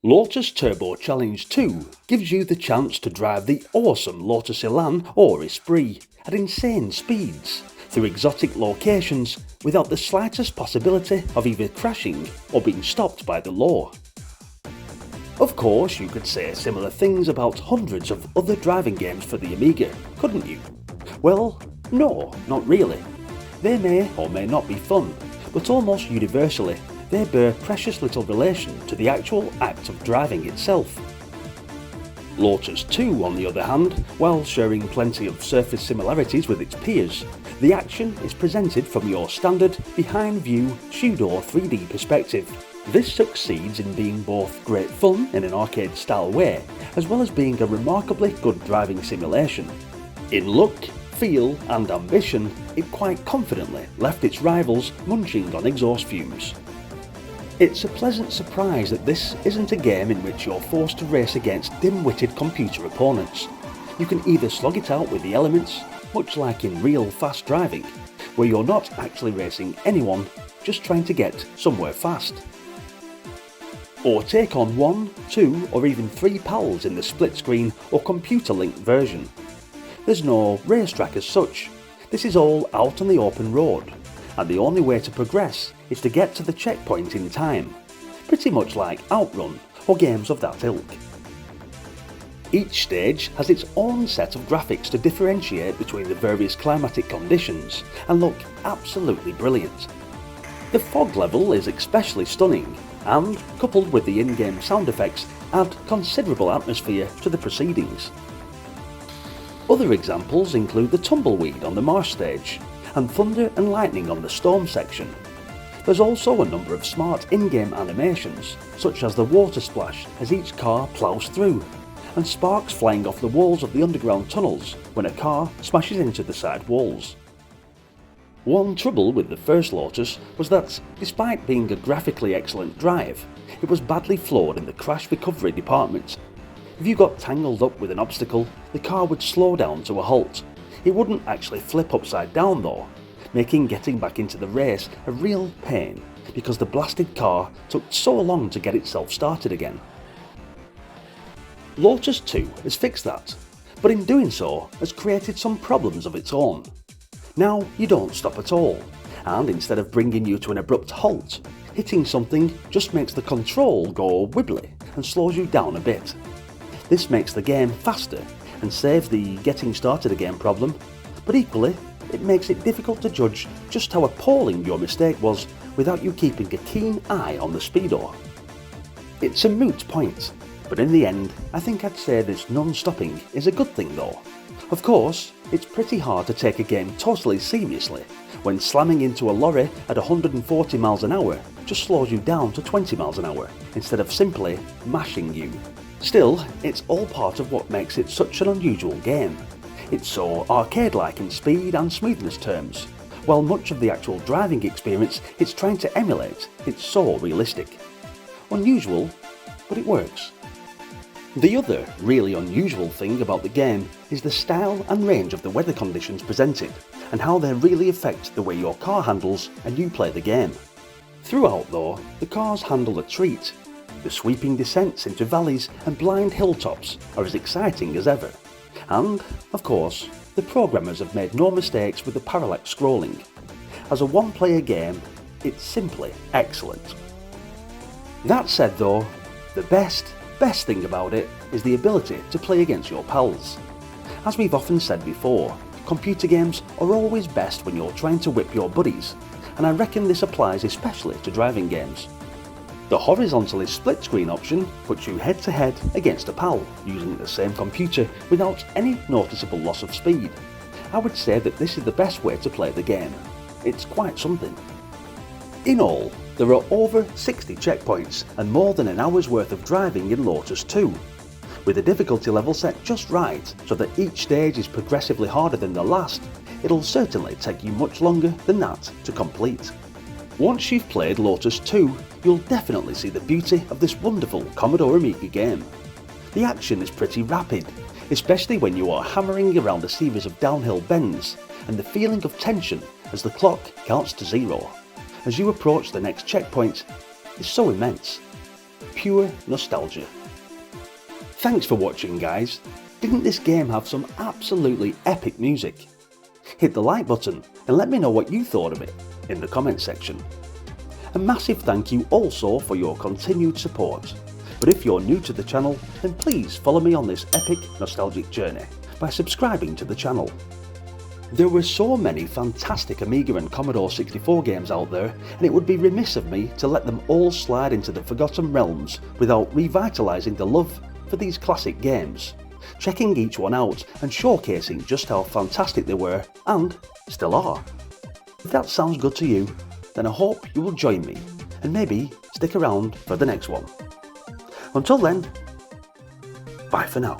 Lotus Turbo Challenge 2 gives you the chance to drive the awesome Lotus Elan or Esprit at insane speeds through exotic locations without the slightest possibility of either crashing or being stopped by the law. Of course, you could say similar things about hundreds of other driving games for the Amiga, couldn't you? Well, no, not really. They may or may not be fun, but almost universally, they bear precious little relation to the actual act of driving itself. Lotus 2, on the other hand, while sharing plenty of surface similarities with its peers, the action is presented from your standard behind-view pseudo 3D perspective. This succeeds in being both great fun in an arcade-style way, as well as being a remarkably good driving simulation. In look, feel and ambition, it quite confidently left its rivals munching on exhaust fumes. It's a pleasant surprise that this isn't a game in which you're forced to race against dim-witted computer opponents. You can either slog it out with the elements, much like in real fast driving, where you're not actually racing anyone, just trying to get somewhere fast. Or take on 1, 2 or even 3 pals in the split-screen or computer-linked version. There's no racetrack as such. This is all out on the open road, and the only way to progress is to get to the checkpoint in time, pretty much like OutRun or games of that ilk. Each stage has its own set of graphics to differentiate between the various climatic conditions and look absolutely brilliant. The fog level is especially stunning and, coupled with the in-game sound effects, add considerable atmosphere to the proceedings. Other examples include the tumbleweed on the marsh stage and thunder and lightning on the storm section. There's also a number of smart in-game animations, such as the water splash as each car ploughs through, and sparks flying off the walls of the underground tunnels when a car smashes into the side walls. One trouble with the first Lotus was that, despite being a graphically excellent drive, it was badly flawed in the crash recovery department. If you got tangled up with an obstacle, the car would slow down to a halt. It wouldn't actually flip upside down though, making getting back into the race a real pain because the blasted car took so long to get itself started again. Lotus 2 has fixed that, but in doing so has created some problems of its own. Now you don't stop at all, and instead of bringing you to an abrupt halt, hitting something just makes the control go wibbly and slows you down a bit. This makes the game faster and saves the getting started again problem, but equally it makes it difficult to judge just how appalling your mistake was without you keeping a keen eye on the speedo. It's a moot point, but in the end I think I'd say this non-stopping is a good thing though. Of course, it's pretty hard to take a game totally seriously when slamming into a lorry at 140 miles an hour just slows you down to 20 miles an hour instead of simply mashing you. Still, it's all part of what makes it such an unusual game. It's so arcade-like in speed and smoothness terms, while much of the actual driving experience it's trying to emulate, it's so realistic. Unusual, but it works. The other really unusual thing about the game is the style and range of the weather conditions presented, and how they really affect the way your car handles and you play the game. Throughout though, the cars handle a treat. The sweeping descents into valleys and blind hilltops are as exciting as ever. And, of course, the programmers have made no mistakes with the parallax scrolling. As a one-player game, it's simply excellent. That said though, the best thing about it is the ability to play against your pals. As we've often said before, computer games are always best when you're trying to whip your buddies, and I reckon this applies especially to driving games. The horizontally split screen option puts you head to head against a pal using the same computer without any noticeable loss of speed. I would say that this is the best way to play the game. It's quite something. In all, there are over 60 checkpoints and more than an hour's worth of driving in Lotus 2. With the difficulty level set just right so that each stage is progressively harder than the last, it'll certainly take you much longer than that to complete. Once you've played Lotus 2, you'll definitely see the beauty of this wonderful Commodore Amiga game. The action is pretty rapid, especially when you are hammering around a series of downhill bends, and the feeling of tension as the clock counts to 0. As you approach the next checkpoint is so immense. Pure nostalgia. Thanks for watching, guys. Didn't this game have some absolutely epic music? Hit the like button and let me know what you thought of it in the comments section. A massive thank you also for your continued support. But if you're new to the channel, then please follow me on this epic nostalgic journey by subscribing to the channel. There were so many fantastic Amiga and Commodore 64 games out there, and it would be remiss of me to let them all slide into the forgotten realms without revitalising the love for these classic games, checking each one out and showcasing just how fantastic they were and still are. If that sounds good to you, then I hope you will join me and maybe stick around for the next one. Until then, bye for now.